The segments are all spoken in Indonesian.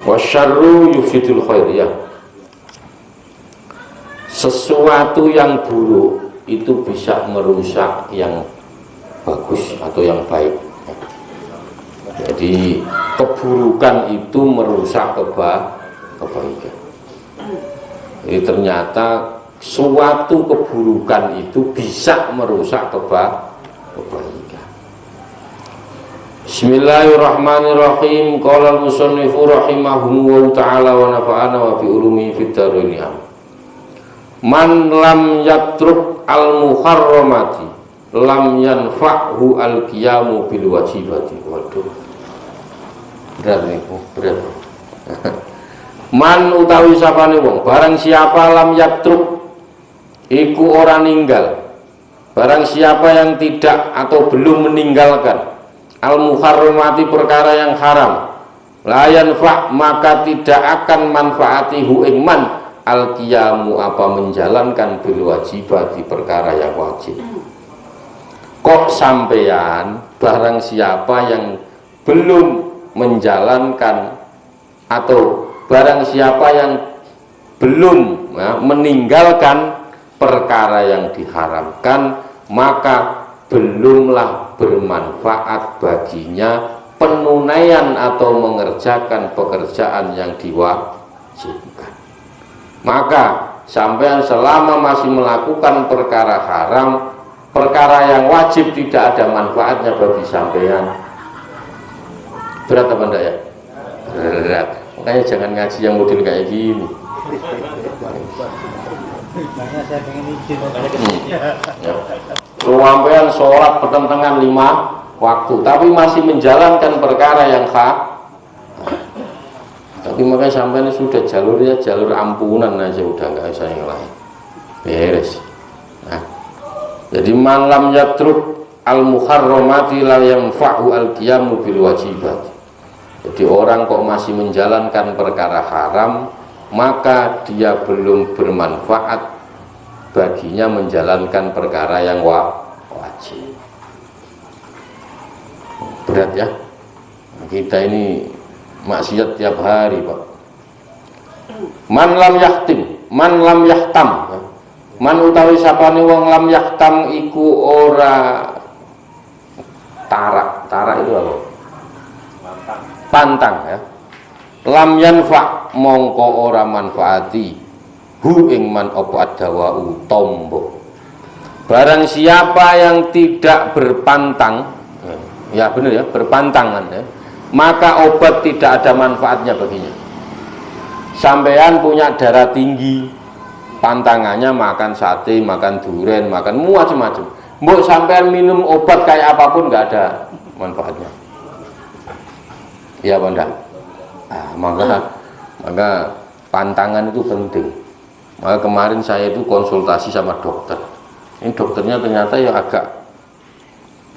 Wasyarru yufsidul khair, ya. Sesuatu yang buruk itu bisa merusak yang bagus atau yang baik. Jadi keburukan itu merusak kebaikan. Jadi ternyata suatu keburukan itu bisa merusak kebaikan. Bismillahirrahmanirrahim. Qala al-musannifu rahimahullahu ta'ala wa nafa'ana wa bi ulumi fid dharain. Man lam yatruk al-muharramati lam yanfa'hu al-qiyamu bil wajibati. Waduh, berat nih, berat. Man utawi sapane wong, barang siapa lam yatruk iku ora ninggal, barang siapa yang tidak atau belum meninggalkan al-muharramati perkara yang haram, la yanfa' maka tidak akan manfaati hu ing man al-qiyamu apa menjalankan bil wajibati perkara yang wajib. Kok sampean barang siapa yang belum menjalankan atau barang siapa yang belum meninggalkan perkara yang diharamkan, maka belumlah bermanfaat baginya penunaian atau mengerjakan pekerjaan yang diwajibkan. Maka sampean selama masih melakukan perkara haram, perkara yang wajib tidak ada manfaatnya bagi sampean. Berat apa enggak ya? Berat. Makanya jangan ngaji yang model kayak gini. Makanya saya pengen izin. Sampean sholat pertentangan 5 waktu, tapi masih menjalankan perkara yang tapi makanya sampai ini sudah jalurnya jalur ampunan aja, udah nggak usah yang lain, beres. Nah, jadi malam yatruk al muharramati la yanfa'u al qiyamu bil wajibat. Jadi orang kok masih menjalankan perkara haram, maka dia belum bermanfaat baginya menjalankan perkara yang wajib. Berat ya, kita ini maksiat tiap hari, Pak. Man lam yahtam, man utawi sapane wong lam yahtam iku ora tarak itu apa? Pantang ya. Lam yanfa mongko ora manfaati hu ing man apa adawau tombo. Barang siapa yang tidak berpantang, ya benar ya, berpantangan ya, maka obat tidak ada manfaatnya baginya. Sampean punya darah tinggi, pantangannya makan sate, makan durian, makan macam-macam. Mbok sampean minum obat kayak apapun nggak ada manfaatnya. Iya apa enggak? Nah, maka pantangan itu penting. Maka kemarin saya itu konsultasi sama dokter. Ini dokternya ternyata ya agak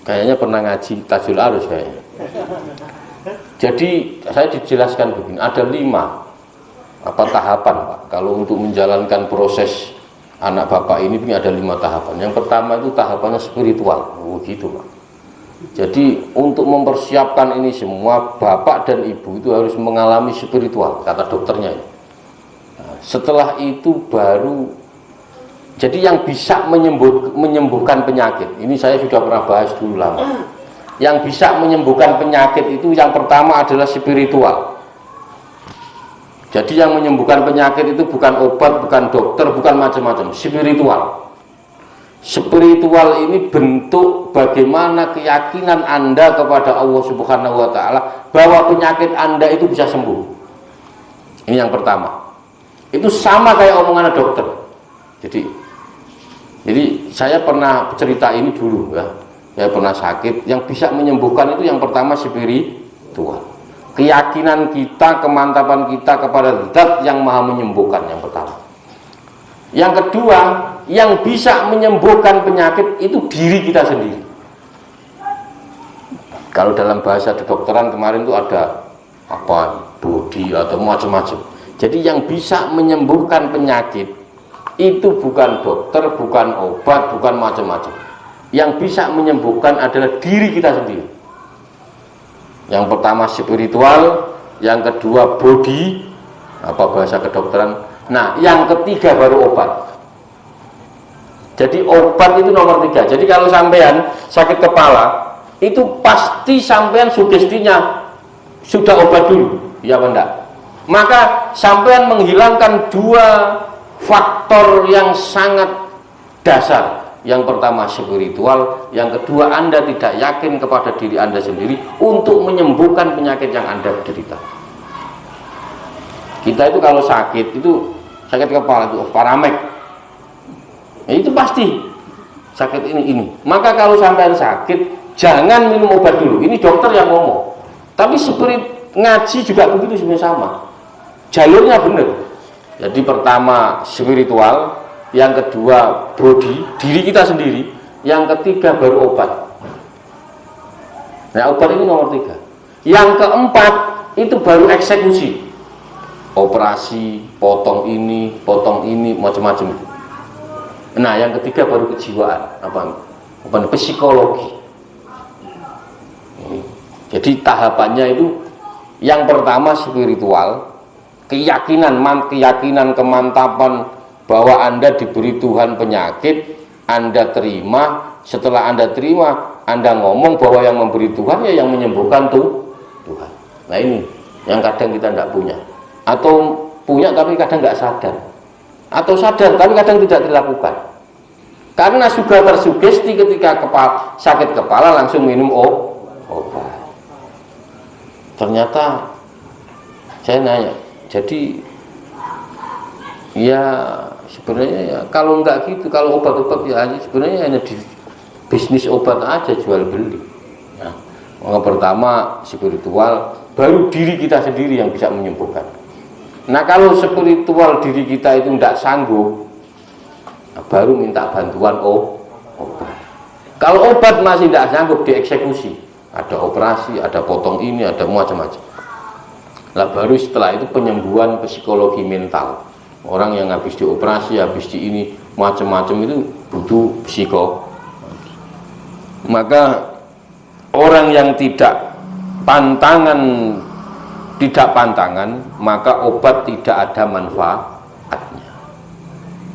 kayaknya pernah ngaji Tajul Arus kayaknya. Jadi saya dijelaskan begini, ada 5 tahapan, Pak. Kalau untuk menjalankan proses anak bapak ini ada 5 tahapan. Yang pertama itu tahapannya spiritual, begitu, Pak. Jadi untuk mempersiapkan ini semua, bapak dan ibu itu harus mengalami spiritual, kata dokternya. Nah, setelah itu baru, jadi yang bisa menyembuhkan penyakit, ini saya sudah pernah bahas dulu lama. Yang bisa menyembuhkan penyakit itu yang pertama adalah spiritual. Jadi yang menyembuhkan penyakit itu bukan obat, bukan dokter, bukan macam-macam, spiritual. Spiritual ini bentuk bagaimana keyakinan Anda kepada Allah Subhanahu wa Ta'ala bahwa penyakit Anda itu bisa sembuh. Ini yang pertama. Itu sama kayak omongan dokter. Jadi saya pernah cerita ini dulu ya. Saya pernah sakit, yang bisa menyembuhkan itu yang pertama spiritual. Keyakinan kita, kemantapan kita kepada Zat yang Maha menyembuhkan, yang pertama. Yang kedua, yang bisa menyembuhkan penyakit itu diri kita sendiri. Kalau dalam bahasa kedokteran kemarin itu ada body atau macam-macam. Jadi yang bisa menyembuhkan penyakit itu bukan dokter, bukan obat, bukan macam-macam. Yang bisa menyembuhkan adalah diri kita sendiri. Yang pertama spiritual, yang kedua body, apa bahasa kedokteran. Nah, yang ketiga baru obat. Jadi obat itu nomor 3. Jadi kalau sampean sakit kepala, itu pasti sampean sugestinya sudah obat dulu, ya apa enggak? Maka sampean menghilangkan 2 faktor yang sangat dasar. Yang pertama spiritual, yang kedua Anda tidak yakin kepada diri Anda sendiri untuk menyembuhkan penyakit yang Anda derita. Kita itu kalau sakit, itu sakit kepala itu paramek, ya, itu pasti sakit ini. Maka kalau sampean sakit, jangan minum obat dulu. Ini dokter yang ngomong. Tapi spirit ngaji juga begitu sebenarnya sama. Jalurnya benar. Jadi pertama spiritual, yang kedua body, diri kita sendiri, yang ketiga baru obat. Nah, obat ini nomor 3. Yang keempat itu baru eksekusi. Operasi, potong ini, macam-macam. Nah, yang ketiga baru kejiwaan, apa psikologi. Jadi tahapannya itu yang pertama spiritual, keyakinan, kemantapan bahwa Anda diberi Tuhan penyakit, Anda terima. Setelah Anda terima, Anda ngomong bahwa yang memberi Tuhan ya yang menyembuhkan Tuhan. Nah, ini yang kadang kita tidak punya, atau punya tapi kadang nggak sadar, atau sadar tapi kadang tidak dilakukan karena sudah tersugesti ketika sakit kepala langsung minum obat. Ternyata saya nanya, jadi ya sebenarnya ya kalau enggak gitu, kalau obat-obat ya sebenarnya hanya di bisnis obat aja, jual beli. Nah, yang pertama spiritual, baru diri kita sendiri yang bisa menyembuhkan. Nah, kalau spiritual diri kita itu tidak sanggup, nah, baru minta bantuan obat. Kalau obat masih tidak sanggup, dieksekusi. Ada operasi, ada potong ini, ada macam-macam. Nah, baru setelah itu penyembuhan psikologi mental. Orang yang habis dioperasi, habis di ini macam-macam itu butuh Maka orang yang tidak pantangan, maka obat tidak ada manfaatnya.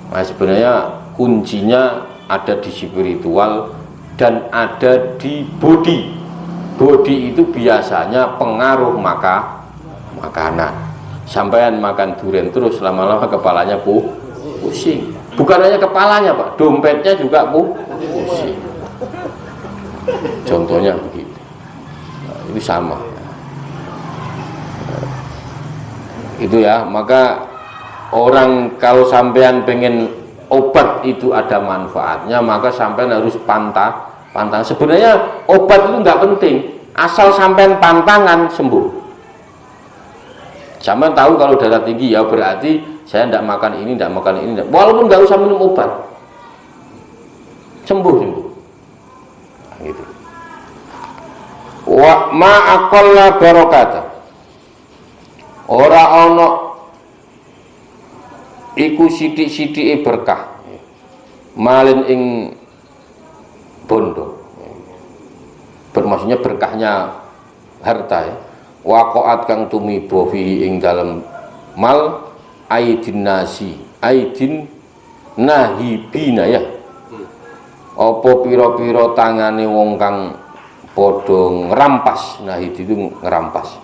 Nah, sebenarnya kuncinya ada di spiritual dan ada di body. Body itu biasanya pengaruh makanan. Sampean makan durian terus, lama-lama kepalanya pusing. Bukan hanya kepalanya, Pak, dompetnya juga pusing. Contohnya begitu. Nah, itu sama. Itu ya, maka orang kalau sampean pengen obat itu ada manfaatnya, maka sampean harus pantang. Sebenarnya obat itu nggak penting, asal sampean pantangan sembuh. Sampean tahu kalau darah tinggi, ya berarti saya tidak makan ini, walaupun nggak usah minum obat, sembuh. Nah, gitu. Wa ma'aqalla barokata, ora ono iku sithik-sithike berkah malin ing bondo. Bermaksudnya berkahnya harta ya. Waqa'at kang tumiba fihi ing dalem mal aidin nahibina ya. Apa pira-pira tangane wong kang padha ngrampas. Nahid itu ngerampas.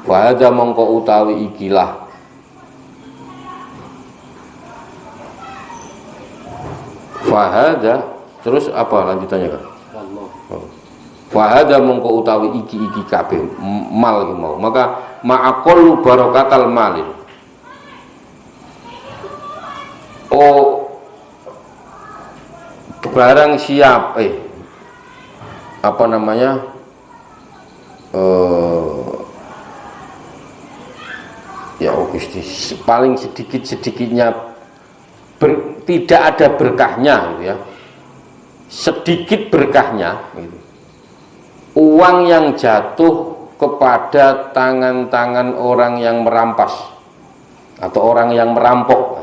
Wa hadza mongko utawi ikilah fahada, terus apa lanjutannya kan? Fahada mongko utawi iki kabeh mal mau, maka ma'aqallu barakatal malin. Barang siap Gusti, paling sedikit-sedikitnya tidak ada berkahnya gitu ya. Sedikit berkahnya gitu. Uang yang jatuh kepada tangan-tangan orang yang merampas atau orang yang merampok.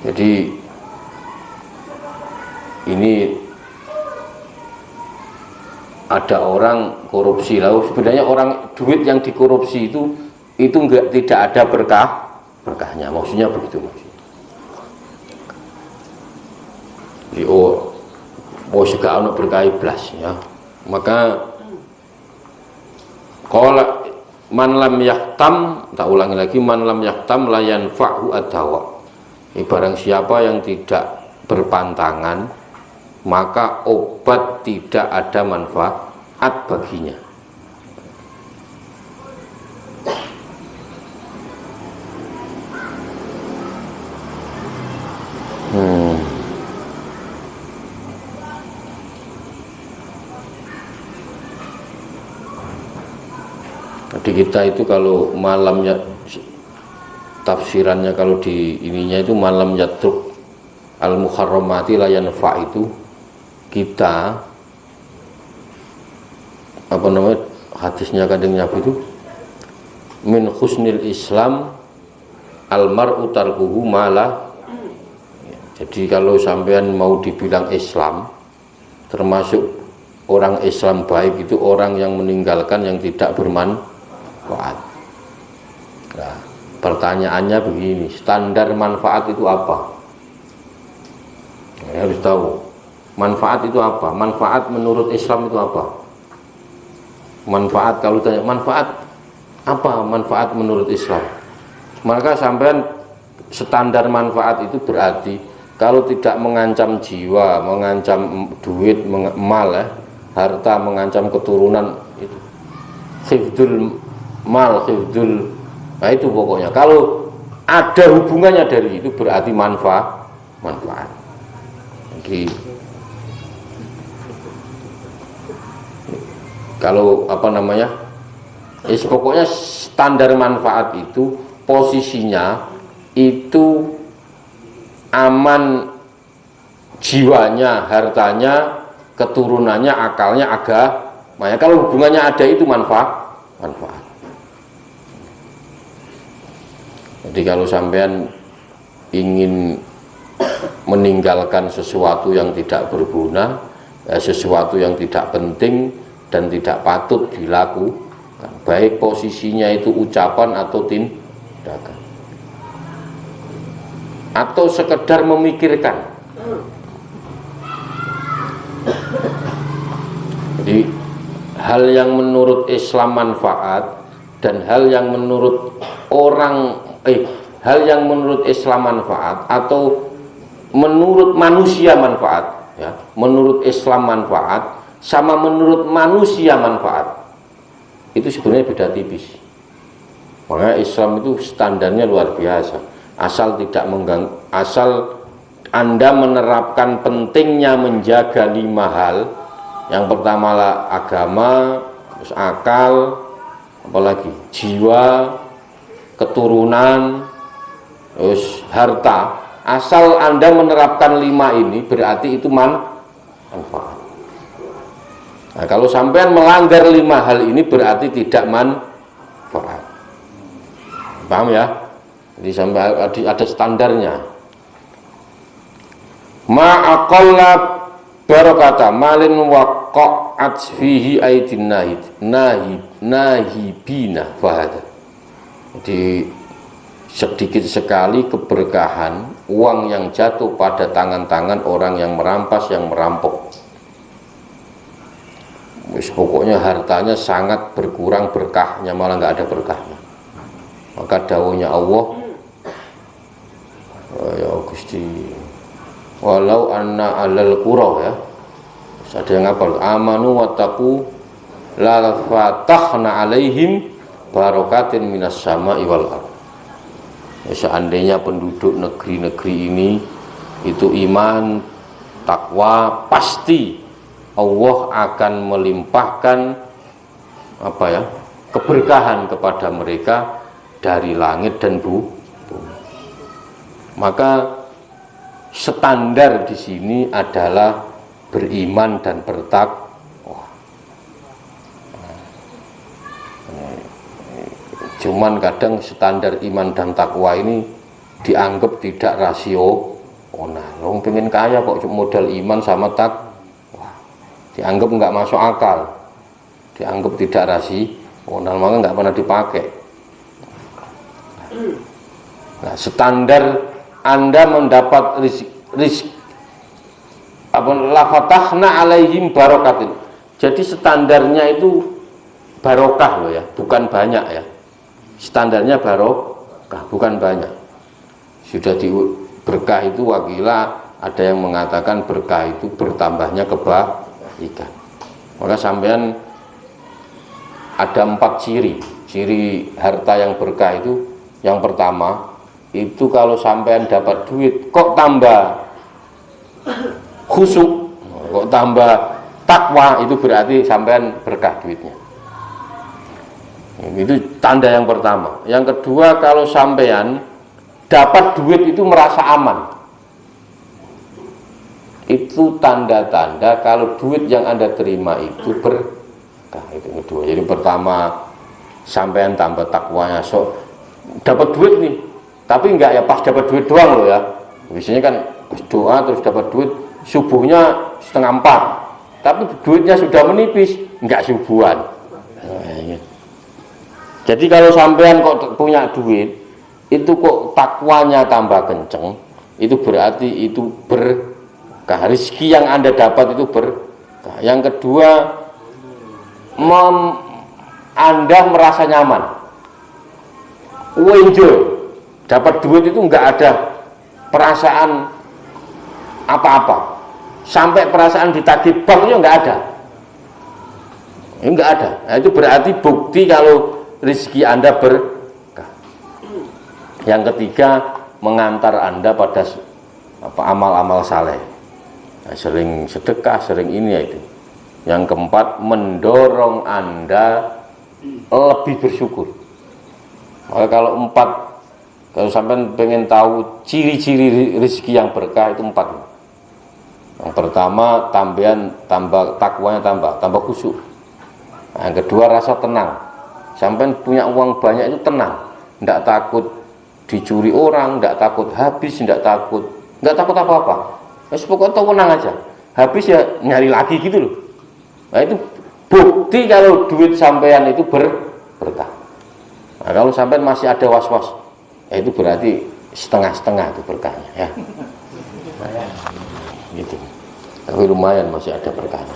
Jadi ini ada orang korupsi, lalu sebenarnya orang duit yang dikorupsi itu tidak ada berkahnya, maksudnya begitu maksudnya. Jadi segala ono berkah blas ya. Maka qala man lam yahtam, tak ulangi lagi, man lam yahtam la yanfa'u adawa. Barang siapa yang tidak berpantangan, maka obat tidak ada manfaat baginya. Jadi kita itu kalau malamnya tafsirannya, kalau di ininya itu malam yatruk al muharramati la yanfa, itu kita apa namanya hadisnya Kanjeng Nabi itu min husnil Islam al mar'u tarkuhu mala. Jadi kalau sampean mau dibilang Islam, termasuk orang Islam baik itu orang yang meninggalkan yang tidak bermanfaat. Nah, pertanyaannya begini, standar manfaat itu apa? Ya, harus tahu manfaat itu apa. Manfaat menurut Islam itu apa? Manfaat, kalau tanya manfaat apa, manfaat menurut Islam, maka sampean standar manfaat itu berarti kalau tidak mengancam jiwa, mengancam duit, mal ya, harta, mengancam keturunan, itu hifdzul mal, hifdzul, nah itu pokoknya. Kalau ada hubungannya dari itu berarti manfaat. Jadi kalau apa namanya, pokoknya standar manfaat itu posisinya itu aman jiwanya, hartanya, keturunannya, akalnya, agamanya. Kalau hubungannya ada itu manfaat. Jadi kalau sampean ingin meninggalkan sesuatu yang tidak berguna, sesuatu yang tidak penting dan tidak patut dilakukan, baik posisinya itu ucapan atau tindakan, atau sekedar memikirkan. Jadi hal yang menurut Islam manfaat dan hal yang menurut hal yang menurut Islam manfaat atau menurut manusia manfaat ya, menurut Islam manfaat sama menurut manusia manfaat itu sebenarnya beda tipis. Makanya Islam itu standarnya luar biasa. Asal tidak mengganggu, asal Anda menerapkan pentingnya menjaga 5 hal. Yang pertama lah agama, terus akal, apalagi jiwa, keturunan, terus harta. Asal Anda menerapkan 5 ini berarti itu manfaat. Nah, kalau sampean melanggar 5 hal ini berarti tidak manfaat. Paham ya? Jadi sampai ada standarnya. Ma'aqalla barakata malin waqa'at fihi aidin nahibina fahada. Jadi sedikit sekali keberkahan uang yang jatuh pada tangan-tangan orang yang merampas, yang merampok. Pokoknya hartanya sangat berkurang berkahnya, malah nggak ada berkahnya. Maka dawuhnya Allah, ya Gusti, walau anna alal qura, ya ada yang ngapal, amanu wattaqu la fatahna alaihim barakatin minas sama'i wal ardh. Seandainya penduduk negeri-negeri ini itu iman, takwa, pasti Allah akan melimpahkan keberkahan kepada mereka dari langit dan bumi. Maka standar di sini adalah beriman dan bertakwa. Cuman kadang standar iman dan takwa ini dianggap tidak rasional. Orang pengen kaya kok modal iman sama takwa, dianggap nggak masuk akal. dianggap tidak rasional, maka nggak pernah dipakai. Nah, standar Anda mendapat rizki la fatahna alaihim barokatin. Jadi standarnya itu barokah loh ya, bukan banyak ya. Standarnya barokah, bukan banyak. Sudah di berkah itu wakilah ada yang mengatakan berkah itu bertambahnya kebaikan. Maka sampean ada 4 ciri harta yang berkah itu. Yang pertama itu kalau sampean dapat duit kok tambah khusyuk, kok tambah takwa, itu berarti sampean berkah duitnya. Itu tanda yang pertama. Yang kedua, kalau sampean dapat duit itu merasa aman, itu tanda-tanda kalau duit yang Anda terima itu berkah. Itu yang kedua. Jadi pertama, sampean tambah takwanya, dapat duit nih, tapi enggak ya pas dapat duit doang loh ya. Biasanya kan doa terus dapat duit, subuhnya 3:30, tapi duitnya sudah menipis, enggak subuhan. Jadi kalau sampean kok punya duit, itu kok takwanya tambah kenceng, itu berarti itu berkah. Rezeki yang Anda dapat itu berkah. Yang kedua, Anda merasa nyaman. Enjoy, dapat duit itu enggak ada perasaan apa-apa, sampai perasaan ditagih banknya enggak ada, enggak ada. Nah, itu berarti bukti kalau rezeki Anda berkah. Yang ketiga, mengantar Anda pada amal-amal saleh, nah, sering sedekah, sering ini ya itu. Yang keempat, mendorong Anda lebih bersyukur. Maka kalau sampai pengen tahu ciri-ciri rezeki yang berkah itu 4. Yang pertama, tambah takwanya tambah khusyuk. Nah, yang kedua, rasa tenang. Sampai punya uang banyak itu tenang, tidak takut dicuri orang, tidak takut habis, tidak takut apa-apa. Pokoknya tenang aja. Habis ya nyari lagi gitu loh. Nah, itu bukti kalau duit sampean itu berkah. Nah, kalau sampai masih ada was-was, ya itu berarti setengah-setengah itu berkahnya ya. Gitu. Tapi lumayan masih ada berkahnya.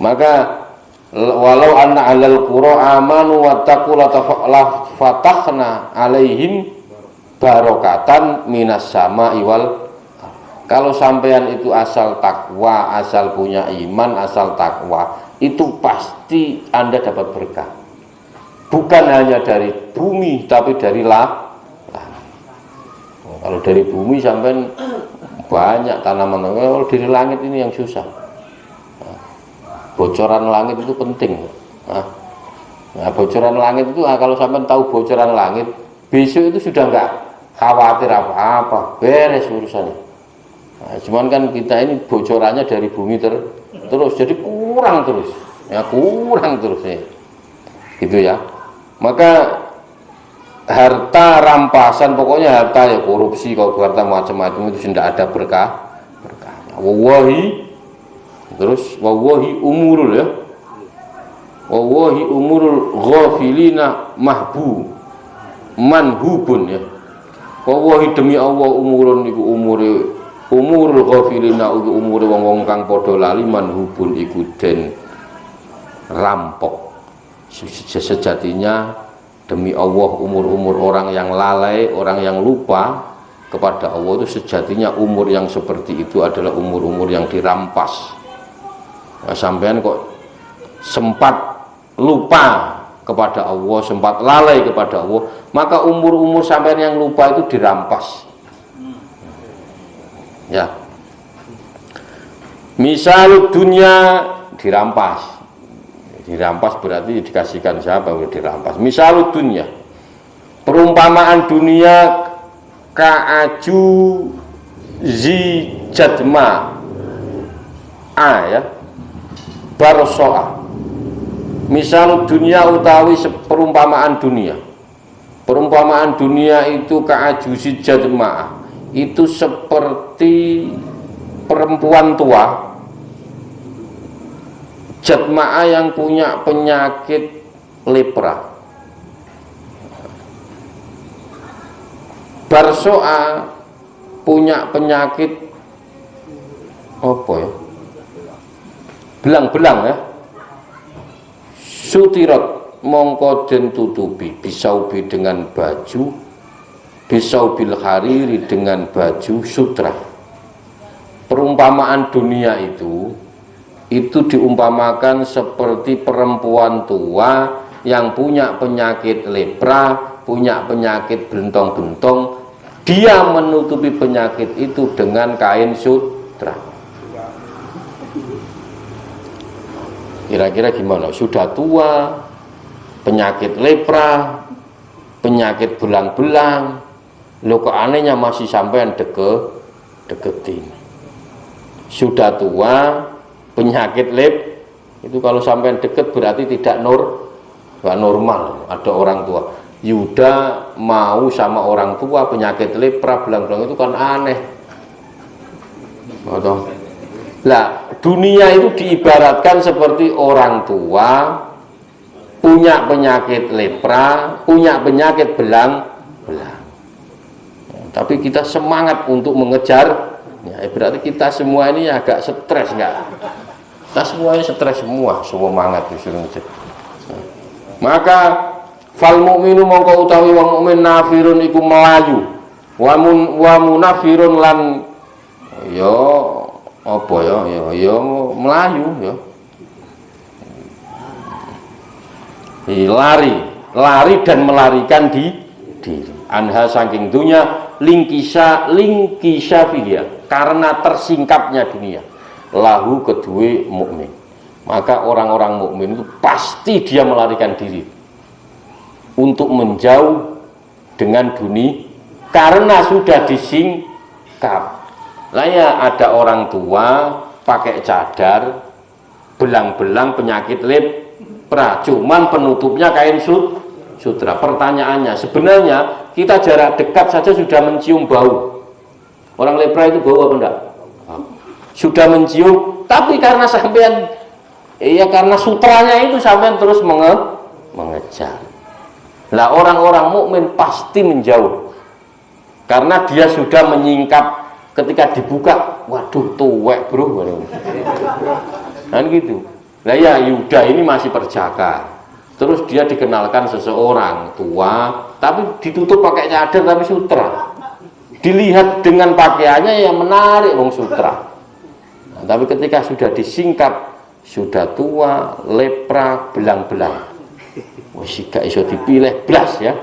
Maka walau anna alal qura amanu wattaqu la fatahna alaihim barokatan minas sama'i wal. Kalau sampean itu asal takwa, asal punya iman, asal takwa, itu pasti Anda dapat berkah. Bukan hanya dari bumi, tapi dari langit. Kalau dari bumi sampai banyak tanaman, kalau dari langit ini yang susah. Bocoran langit itu penting. Nah, bocoran langit itu kalau sampai tahu bocoran langit, besok itu sudah enggak khawatir apa-apa, beres urusannya. Nah, cuman kan kita ini bocorannya dari bumi terus, jadi kurang terus ya. Gitu ya. Maka harta rampasan, pokoknya harta ya korupsi, kalau harta macam-macam itu tidak ada berkahnya. Wallahi umurul ya. Wallahi umurul ghafilina manhubun ya. Wallahi demi Allah umurun iku umurul ghafilina iku umure wong-wong kang padha lali, manhubun iku den rampok. Sejatinya demi Allah umur-umur orang yang lalai, orang yang lupa kepada Allah itu sejatinya umur yang seperti itu adalah umur-umur yang dirampas. Nah, sampean kok sempat lupa kepada Allah, sempat lalai kepada Allah, maka umur-umur sampean yang lupa itu dirampas. Ya. Misal dunia dirampas. Dirampas berarti dikasihkan siapa? Dirampas. Misal dunia, perumpamaan dunia ka'aju zijadma ya barsoa. Misal dunia utawi perumpamaan dunia. Perumpamaan dunia itu ka'aju zijadma, itu seperti perempuan tua Jatma'a yang punya penyakit lepra. Barso'a punya penyakit apa ya? Belang-belang ya. Sutirat mongko den tutupi bisaubi dengan baju, bisaubil hariri dengan baju sutra. Perumpamaan dunia itu diumpamakan seperti perempuan tua yang punya penyakit lepra, punya penyakit bentong-bentong. Dia menutupi penyakit itu dengan kain sutra. Kira-kira gimana? Sudah tua, penyakit lepra, penyakit belang-belang, lo kok anehnya masih sampean deketin. Sudah tua, penyakit itu kalau sampean deket berarti tidak normal. Ada orang tua. Yuda mau sama orang tua penyakit lepra belang-belang itu kan aneh. Nah, dunia itu diibaratkan seperti orang tua punya penyakit lepra, punya penyakit belang-belang. Tapi kita semangat untuk mengejar. Ya, berarti kita semua ini agak stres enggak? Kita semuanya stres semua semangat disuruh ngejar. Maka fal mukminu mongko utawi wong mukmin nafirun iku melayu wa munafirun lan ya apa ya melayu ya lari dan melarikan diri anha saking dunya lingkisa fiha karena tersingkapnya dunia lahu kedue mukmin. Maka orang-orang mukmin itu pasti dia melarikan diri untuk menjauh dengan dunia karena sudah disingkap. Lah ya ada orang tua pakai cadar belang-belang penyakit lepra, cuman penutupnya kain sutra. Pertanyaannya, sebenarnya kita jarak dekat saja sudah mencium bau. Orang lepra itu bau apa enggak? Sudah mencium, tapi karena sampean karena sutranya itu sampean terus mengejar. Lah orang-orang mukmin pasti menjauh karena dia sudah menyingkap. Ketika dibuka, waduh tuwek bro, kan gitu. Lah ya Yuda ini masih perjaka, terus dia dikenalkan seseorang tua, tapi ditutup pakai cadar tapi sutra. Dilihat dengan pakaiannya yang menarik wong sutra. Nah, tapi ketika sudah disingkap, sudah tua, lepra, belang-belang. Wis gak iso dipilih blas ya.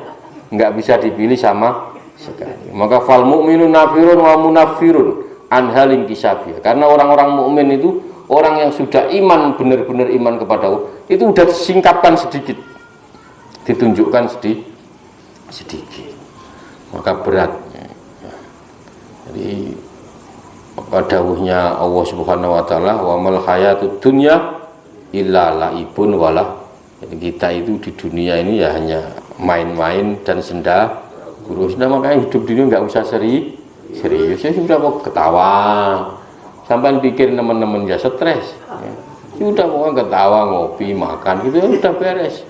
Enggak bisa dipilih sama sekali. Maka fal mukminun nafirun wa munafirun an halin kisabiyah. Karena orang-orang mukmin itu orang yang sudah iman, benar-benar iman kepada Allah, itu udah disingkapkan sedikit, ditunjukkan sedikit. Maka berat. Jadi dawuhnya Allah Subhanahu wa taala, wa mal hayatud dunya illa laibun wala. Jadi kita itu di dunia ini ya hanya main-main dan senda gurus. Nah, makanya hidup di dunia nggak usah serius ya, sudah mau ketawa sampai pikir teman-teman ya stres ya. Sudah mau ketawa ngopi makan gitu ya udah beres.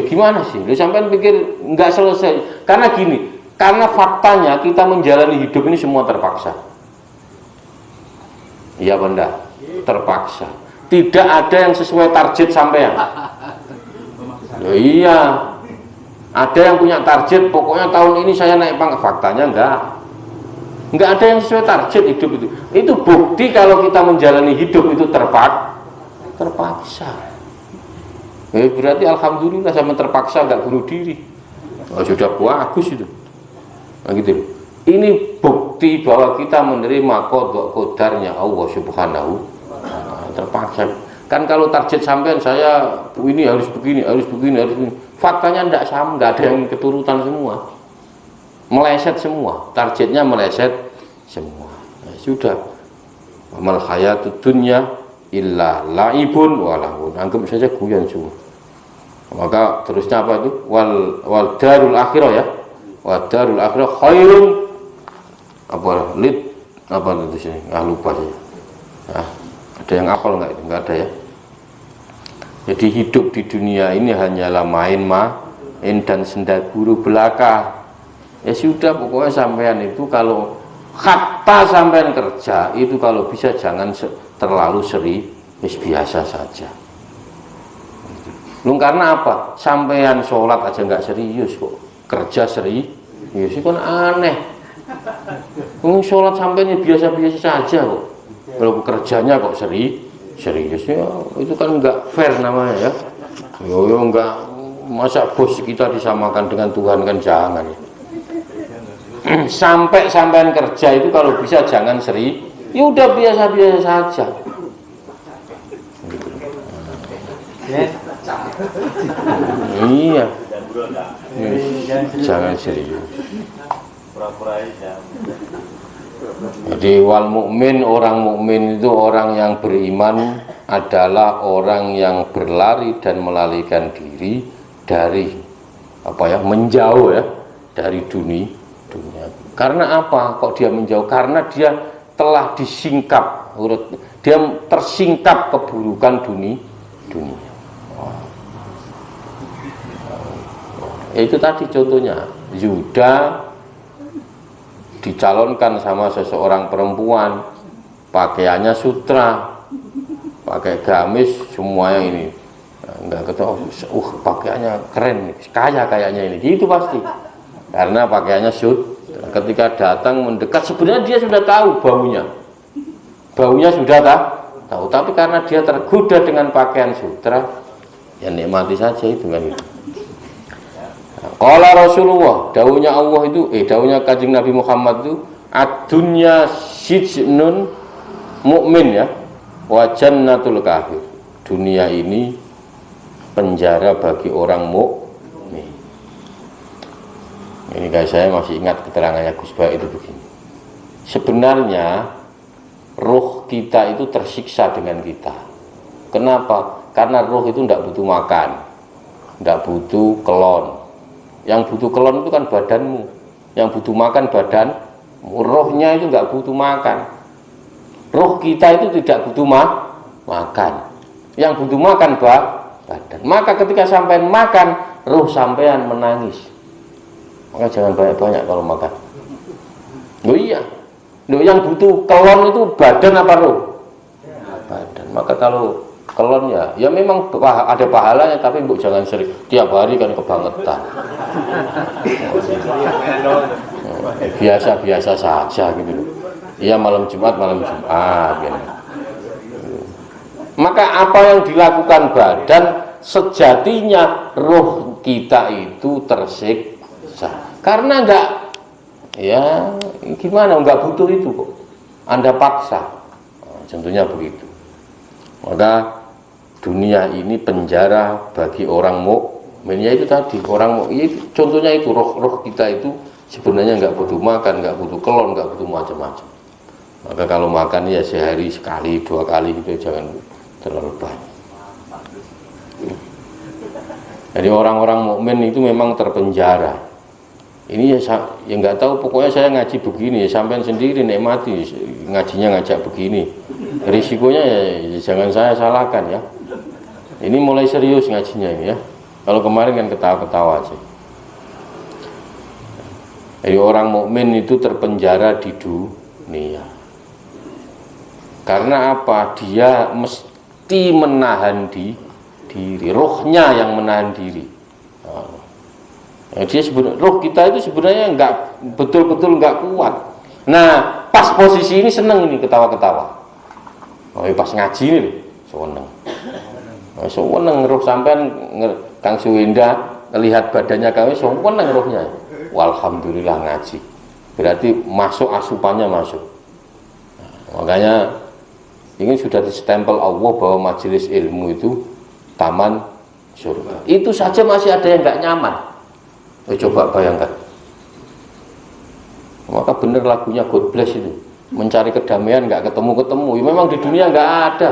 Gimana sih lu sampai pikir nggak selesai karena gini, karena faktanya kita menjalani hidup ini semua terpaksa. Iya benda terpaksa, tidak ada yang sesuai target sampean. Ya, iya. Ada yang punya target, pokoknya tahun ini saya naik pangkat. Faktanya enggak ada yang sesuai target hidup itu. Itu bukti kalau kita menjalani hidup itu terpaksa. Berarti alhamdulillah sama terpaksa enggak bunuh diri. Oh, sudah bagus itu. Nah, gitu. Ini bukti bahwa kita menerima qada qadarnya Allah Subhanahu wa taala. Terpaksa. Kan kalau target sampean saya ini harus begini, harus begini, harus begini. Faktanya tidak sama, nggak ada yang keturutan semua, meleset semua, targetnya meleset semua. Nah, sudah, amal hayatud dunya illa laibun walahun, anggap saja guyon semua. Maka terusnya apa itu? Wal darul akhirah ya, wal darul akhirah khairun apa itu sini? Lupa saya. Nah, ada yang hafal nggak itu? Nggak ada ya. Jadi hidup di dunia ini hanyalah main dan senda guru belaka. Ya sudah, pokoknya sampean itu kalau hatta sampean kerja itu kalau bisa jangan terlalu serius, biasa saja. Lu karena apa? Sampean sholat aja nggak serius kok, kerja serius itu kan aneh. Sholat sampean biasa-biasa saja kok, kalau kerjanya kok seriusnya itu kan nggak fair namanya ya. Yo nggak, masa bos kita disamakan dengan Tuhan, kan jangan. Sampai sampean kerja itu kalau bisa jangan serius, ya udah biasa-biasa saja. Iya, jangan serius. Jadi wal mukmin, orang mukmin itu orang yang beriman adalah orang yang berlari dan melarikan diri dari menjauh ya dari dunia. Karena apa? Kok dia menjauh? Karena dia telah disingkap, dia tersingkap keburukan dunia. Itu tadi contohnya, Yuda dicalonkan sama seseorang perempuan, pakaiannya sutra, pakai gamis semuanya ini, nggak ketemu, pakaiannya keren, kaya kayaknya ini, gitu pasti, karena pakaiannya sutra. Ketika datang mendekat, sebenarnya dia sudah tahu baunya sudah tahu, tapi karena dia tergoda dengan pakaian sutra, ya nikmati saja itu kan itu. Qala Rasulullah, dawuhnya Allah itu, dawuhnya Kanjeng Nabi Muhammad itu, ad-dunya sijnun mukmin ya, wa jannatul kafir. Dunia ini penjara bagi orang mukmin. Ini guys, saya masih ingat keterangannya Gus Ba itu begini. Sebenarnya roh kita itu tersiksa dengan kita. Kenapa? Karena roh itu tidak butuh makan, tidak butuh kelon. Yang butuh kelon itu kan badanmu, yang butuh makan badan, rohnya itu nggak butuh makan. Roh kita itu tidak butuh makan, yang butuh makan badan. Maka ketika sampean makan, roh sampean menangis. Maka jangan banyak-banyak kalau makan. Loh iya, loh yang butuh kelon itu badan apa roh? Badan. Maka kalau kelon ya memang ada pahalanya, tapi mbok jangan sering tiap hari kan kebangetan. Biasa-biasa saja gitu loh. Iya malam Jumat gitu. Maka apa yang dilakukan badan, sejatinya roh kita itu tersiksa. Karena enggak, ya gimana, enggak butuh itu kok. Anda paksa. Contohnya begitu. Maka dunia ini penjara bagi orang mukmin. Ya itu tadi, orang itu, contohnya itu roh kita itu sebenarnya nggak butuh makan, nggak butuh kelon, nggak butuh macam-macam. Maka kalau makan ya sehari sekali, 2 kali gitu, jangan terlalu banyak. Jadi orang-orang mukmin itu memang terpenjara. Ini ya nggak tahu, pokoknya saya ngaji begini, ya sampean sendiri nikmati, ngajinya ngajak begini. Risikonya ya jangan saya salahkan ya. Ini mulai serius ngajinya ini ya. Kalau kemarin kan ketawa-ketawa aja. Jadi orang mukmin itu terpenjara di dunia. Karena apa? Dia mesti menahan diri, rohnya yang menahan diri. Dia sebenarnya, roh kita itu sebenarnya nggak betul-betul nggak kuat. Nah, pas posisi ini seneng ini ketawa-ketawa. Pas ngaji ini seneng. Seneng roh sampean Kang Suwinda lihat badannya kami seneng rohnya. Walhamdulillah ngaji. Berarti masuk asupannya masuk. Makanya ini sudah distempel Allah bahwa majelis ilmu itu taman surga. Itu saja masih ada yang nggak nyaman. Coba bayangkan. Maka bener lagunya God Bless itu, mencari kedamaian nggak ketemu. Ya, memang di dunia nggak ada.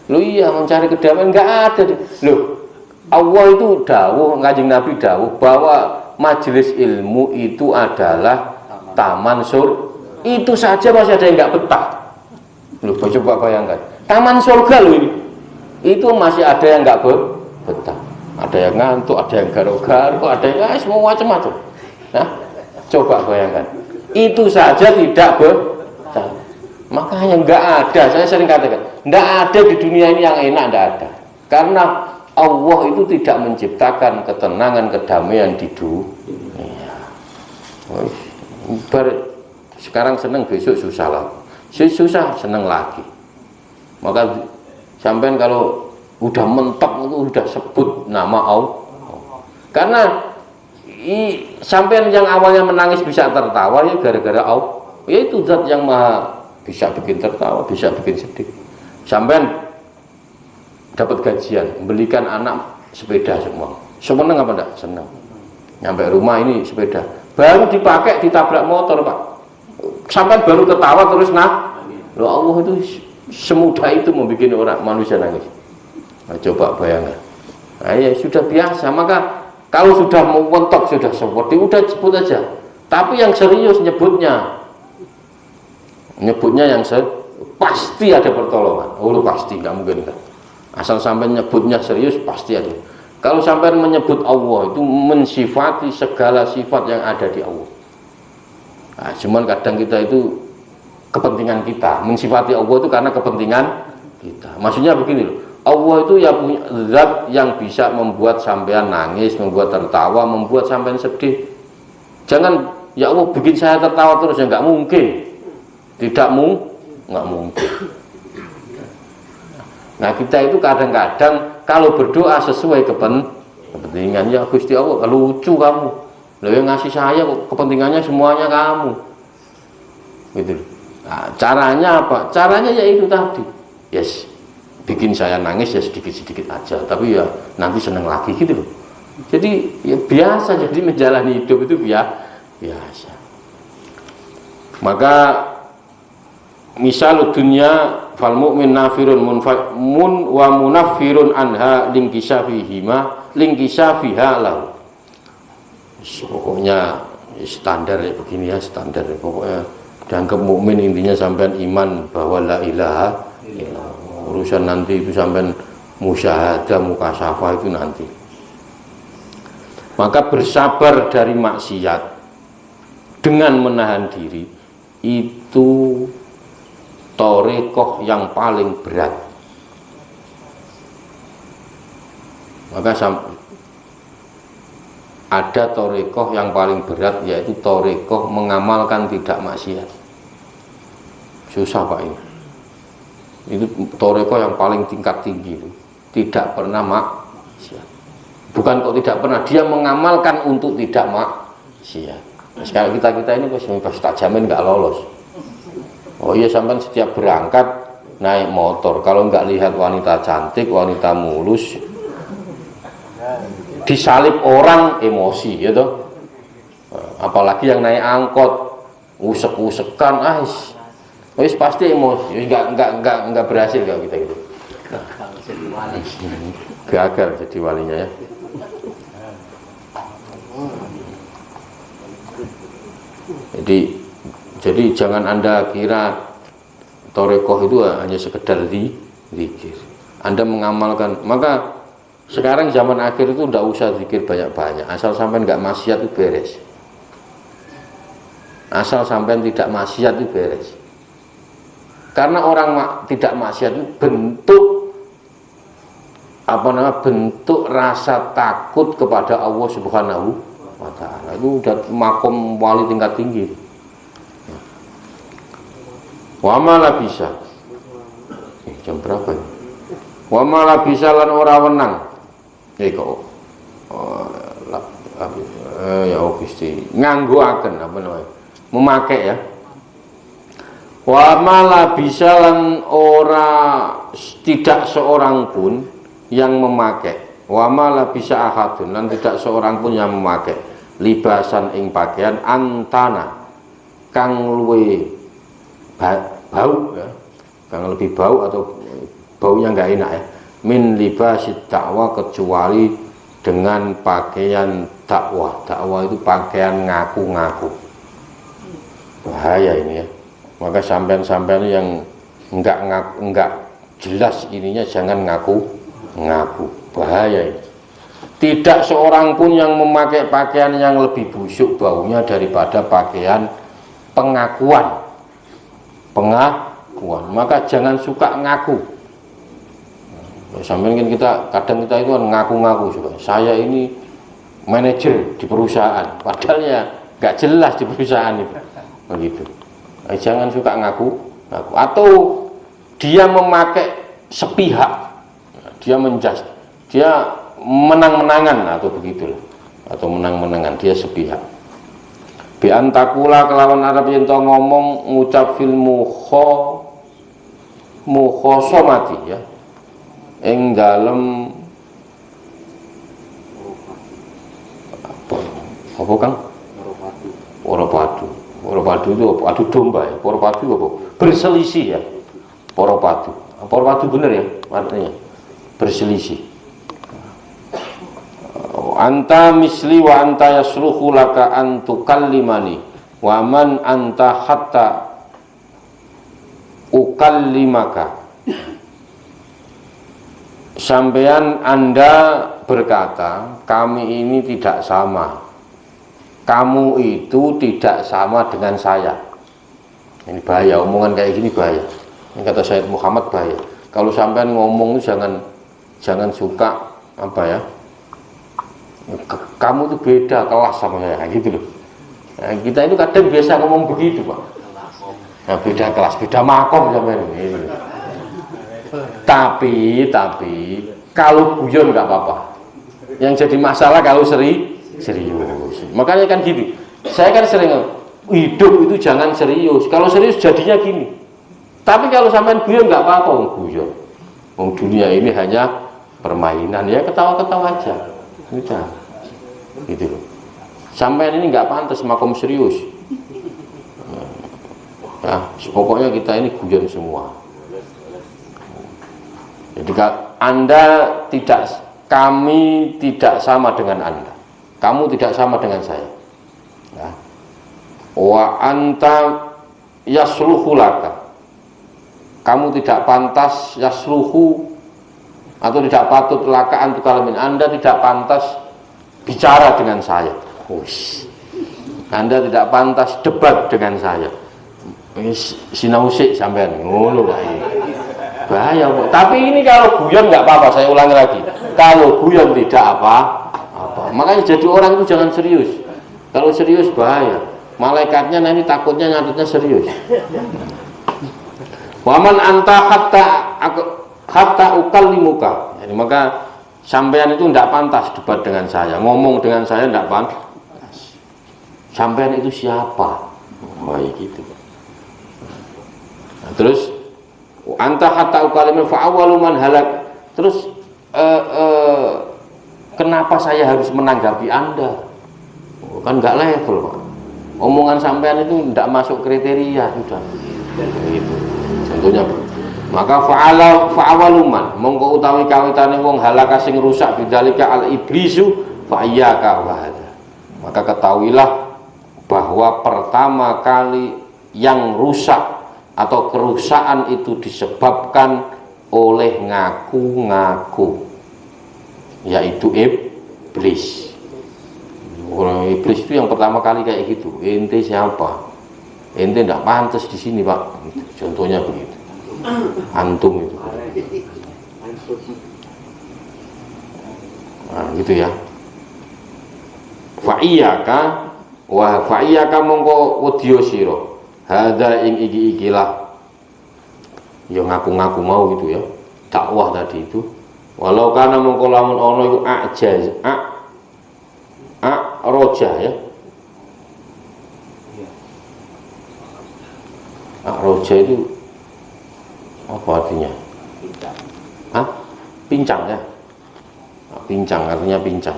Loh iya, mencari kedamaian nggak ada. Loh, Allah itu dawuh, Kanjeng Nabi dawuh bahwa majelis ilmu itu adalah taman surga. Itu saja masih ada yang nggak betah. Loh, coba bayangkan, taman surga loh ini. itu masih ada yang nggak betah, ada yang ngantuk, ada yang garuk-garuk, ada yang semua macam-macam. Nah, coba bayangkan, itu saja tidak betah. Makanya nggak ada, saya sering katakan, nggak ada di dunia ini yang enak, nggak ada. Karena Allah itu tidak menciptakan ketenangan, kedamaian di dunia. Sekarang seneng, besok susah lah. Susah, seneng lagi. Maka sampean kalau udah mentok itu udah sebut nama Allah. Karena sampean yang awalnya menangis bisa tertawa ya gara-gara Allah. Yaitu zat yang maha bisa bikin tertawa, bisa bikin sedih. Sampean dapat gajian, belikan anak sepeda semua. Seneng apa enggak? Seneng. Nyampe rumah ini sepeda, baru dipakai ditabrak motor, Pak. Sampean baru ketawa terus loh, Allah itu semudah itu membuat orang manusia nangis. Nah, coba bayangkan. Nah, ya sudah biasa. Maka kalau sudah mau mentok, sudah seperti udah sebut aja. Tapi yang serius nyebutnya yang pasti ada pertolongan. Oh, pasti nggak mungkin kan. Asal sampai nyebutnya serius pasti ada. Kalau sampai menyebut Allah itu mensifati segala sifat yang ada di Allah. Nah, cuman kadang kita itu kepentingan kita, mensifati Allah itu karena kepentingan kita. Maksudnya begini loh, Allah itu ya punya zat yang bisa membuat sampean nangis, membuat tertawa, membuat sampean sedih. Jangan ya Allah bikin saya tertawa terus, ya nggak mungkin. Nggak mungkin. Nah, kita itu kadang-kadang kalau berdoa sesuai kepentingan, ya Gusti Allah, lucu kamu. Loh, yang ngasih saya kepentingannya semuanya kamu. Gitu. Nah, caranya apa? Caranya ya itu tadi. Yes, bikin saya nangis ya sedikit-sedikit aja, tapi ya nanti seneng lagi gitu loh. Jadi ya biasa, jadi menjalani hidup itu biasa. Maka misal dunia fal mu'min nafirun mun wa munaffirun anha lingkisafiha lahu. Pokoknya standar ya begini ya, standar ya. Pokoknya dianggap mukmin intinya sampean iman bahwa la ilaha illallah. Urusan nanti itu sampean musyahadah, mukasyafah itu nanti. Maka bersabar dari maksiat dengan menahan diri itu torekoh yang paling berat. Maka ada torekoh yang paling berat, yaitu torekoh mengamalkan tidak maksiat. Susah Pak ini. Itu torekoh yang paling tingkat tinggi, tidak pernah maksiat. Bukan kok tidak pernah, dia mengamalkan untuk tidak maksiat. Nah, sekarang kita ini pas tak jamin nggak lolos. Oh iya, sampai setiap berangkat naik motor, kalau nggak lihat wanita cantik, wanita mulus, disalip orang emosi gitu. Apalagi yang naik angkot usek-usekan, wis pasti emosi, nggak berhasil kalau kita gitu. Gagal jadi walinya ya. Jadi jangan Anda kira torekoh itu hanya sekedar zikir. Anda mengamalkan, maka sekarang zaman akhir itu tidak usah zikir banyak-banyak, asal sampai nggak maksiat itu beres. Asal sampai tidak maksiat itu beres. Karena orang tidak maksiat itu bentuk rasa takut kepada Allah Subhanahu wa Ta'ala. Itu udah makom wali tingkat tinggi. Wa malah bisa. Jam berapa ini? Wa malah bisa lan ora wenang. Ya Gusti, nganggoaken apa namanya? Memakai ya. Wa malah bisa lan ora tidak seorang pun yang memakai. Wa malah bisa ahadun lan tidak seorang pun yang memakai libasan ing pakaian antana kang luwe bau ya, kang lebih bau atau baunya nggak enak ya, min libasit dakwah, kecuali dengan pakaian dakwah. Dakwah itu pakaian ngaku-ngaku. Bahaya ini ya. Maka sampean-sampean yang enggak jelas ininya jangan ngaku bahaya ini. Tidak seorang pun yang memakai pakaian yang lebih busuk baunya daripada pakaian pengakuan. Maka jangan suka ngaku. Sampai kan kadang kita itu ngaku-ngaku juga. Saya ini manajer di perusahaan, padahal ya nggak jelas di perusahaan itu. Begitu. Jangan suka ngaku. Atau dia memakai sepihak, dia menang-menangan atau begitulah, atau menang-menangan, dia sepihak. Bi antakula kelawan Arab yen to ngomong ngucap fil mukhosomati ya, ing dalem apa Kang? Poro-padu itu apa? Adu domba ya. Poro-padu apa? Berselisih ya. Poro-padu bener ya artinya. Berselisih. Anta misli wa anta yasluhu laka an tukallimani wa man anta hatta ukallimaka. Sampean Anda berkata kami ini tidak sama, kamu itu tidak sama dengan saya. Ini bahaya, omongan kayak gini bahaya. Ini kata Sayyid Muhammad bahaya. Kalau sampean ngomong itu jangan suka apa ya, kamu itu beda kelas sama saya, gitu loh. Nah, kita itu kadang biasa ngomong begitu Pak. Nah, beda kelas, beda makom sampean ini. Tapi kalau guyon nggak apa-apa. Yang jadi masalah kalau serius. Makanya kan gitu. Saya kan sering hidup itu jangan serius. Kalau serius jadinya gini. Tapi kalau sampean guyon nggak apa-apa, guyon. Dunia ini hanya permainan ya, ketawa-ketawa aja. Udah. Gitu loh. Sampean ini nggak pantas makom serius. Nah, pokoknya kita ini guyon semua. Jadi kami tidak sama dengan Anda. Kamu tidak sama dengan saya. Ya. Wa anta yasluhu laka. Kamu tidak pantas yasluhu atau tidak patut laka antu kalamin. Anda tidak pantas bicara dengan saya. Uish. Anda tidak pantas debat dengan saya. Sinausik sampean ngono lah ini. Bahaya Bu. Tapi ini kalau guyon nggak apa-apa, saya ulangi lagi. Kalau guyon tidak apa-apa. Makanya jadi orang itu jangan serius. Kalau serius bahaya. Malaikatnya nanti takutnya nyatetnya serius. Waman anta hatta ukallimuka. Jadi maka sampean itu tidak pantas debat dengan saya, ngomong dengan saya tidak pantas. Sampean itu siapa? Gitu. Nah, terus anta hatta ukalimin fa awwalu man halak. Terus kenapa saya harus menanggapi Anda? Kan nggak level Pak. Omongan sampean itu tidak masuk kriteria sudah. Gitu. Contohnya maka fa'awaluman mongko utawi kawitane wong halaka sing rusak bidzalika al iblisu fa iyyaka wa hadza. Maka ketahuilah bahwa pertama kali yang rusak atau kerusakan itu disebabkan oleh ngaku-ngaku, yaitu iblis. Orang iblis itu yang pertama kali kayak gitu. Ente siapa? Ente tidak pantas di sini Pak. Contohnya begitu. Antum itu. Nah, gitu ya. Fa'iyaka wa fa'iyaka mongko wedya sira. Hadza ing iki-ikilah ya ngaku-ngaku mau gitu ya, dakwah tadi itu. Walau kana mongko lamun ana iku ajaz roja ya. Roja itu apa artinya? Pincang ya. Pincang artinya pincang.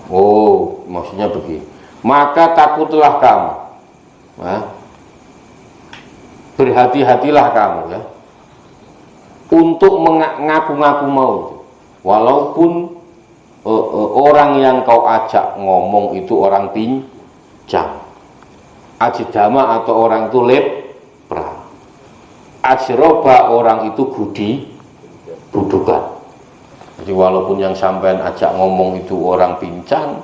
Oh, maksudnya begini. Maka takutlah kamu. Berhati-hatilah kamu ya untuk mengaku-ngaku mau, walaupun orang yang kau ajak ngomong itu orang pincang, ajdama atau orang itu lepra, ajroba orang itu budukan. Jadi walaupun yang sampean ajak ngomong itu orang pincang,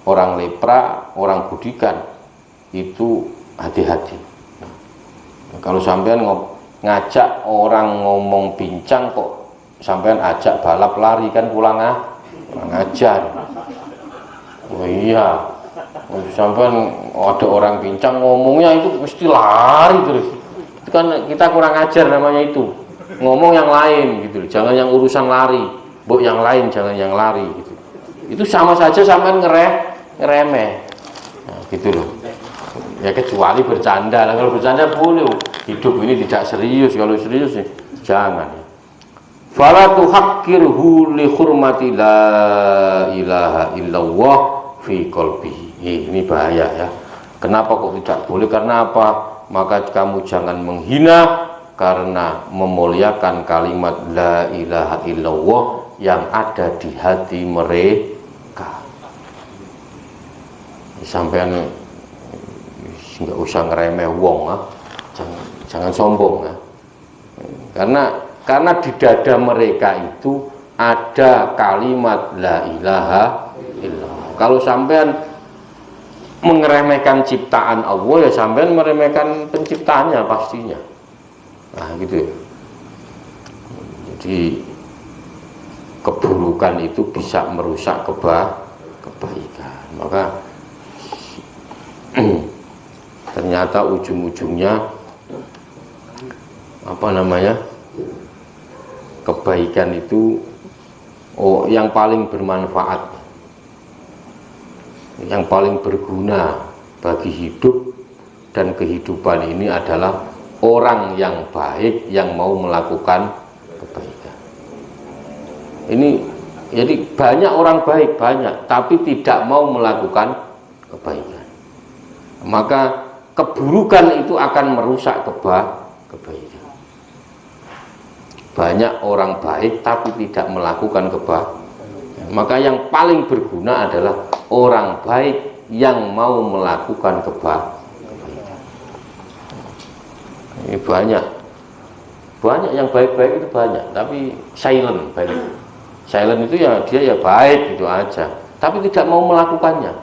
orang lepra, orang budikan, itu hati-hati. Kalau sampean ngajak orang ngomong pincang kok sampean ajak balap lari, kan kurang ajar. Oh iya, sampean ada orang pincang ngomongnya itu mesti lari terus. Itu kan kita kurang ajar namanya itu. Ngomong yang lain gitu, jangan yang urusan lari. Buk yang lain jangan yang lari gitu. Itu sama saja sampean ngeremeh. Nah, gitu loh. Ya kecuali bercanda lah. Kalau bercanda boleh. Hidup ini tidak serius. Kalau serius sih jangan. Fala tuhaqqirhu li hurmati la ilaha illallah fi qalbihi. Ini bahaya ya. Kenapa kok tidak boleh? Karena apa? Maka kamu jangan menghina karena memuliakan kalimat la ilaha illallah yang ada di hati mereka. Sampean nggak usah ngeremeh wong, jangan sombong. Karena di dada mereka itu ada kalimat la ilaha illallah. Kalau sampean mengeremehkan ciptaan Allah, ya sampean meremehkan penciptaannya pastinya. Nah gitu. Jadi keburukan itu bisa merusak kebaikan. Maka ternyata ujung-ujungnya apa namanya, kebaikan itu yang paling bermanfaat, yang paling berguna bagi hidup dan kehidupan ini adalah orang yang baik yang mau melakukan kebaikan. Ini jadi banyak orang baik, banyak, tapi tidak mau melakukan kebaikan. Maka keburukan itu akan merusak kebaikan. Banyak orang baik tapi tidak melakukan kebaikan. Maka yang paling berguna adalah orang baik yang mau melakukan kebaikan. Ini banyak yang baik-baik itu banyak, tapi silent baik. Silent itu ya dia ya baik gitu aja, tapi tidak mau melakukannya,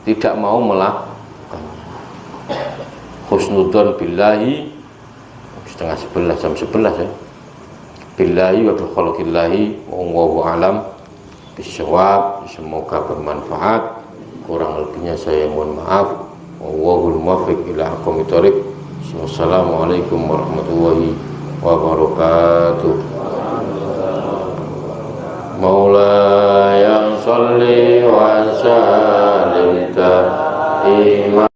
tidak mau melakukannya. Husnudzon billahi, setengah 11, jam 11 ya. Billahi wa bi khalqillahi, wallahu alam bisawab. Semoga bermanfaat, kurang lebihnya saya mohon maaf. Wallahul muwaffiq ila aqwamit thoriq. Wassalamualaikum warahmatullahi wabarakatuh. Maulaya sholli wa sallim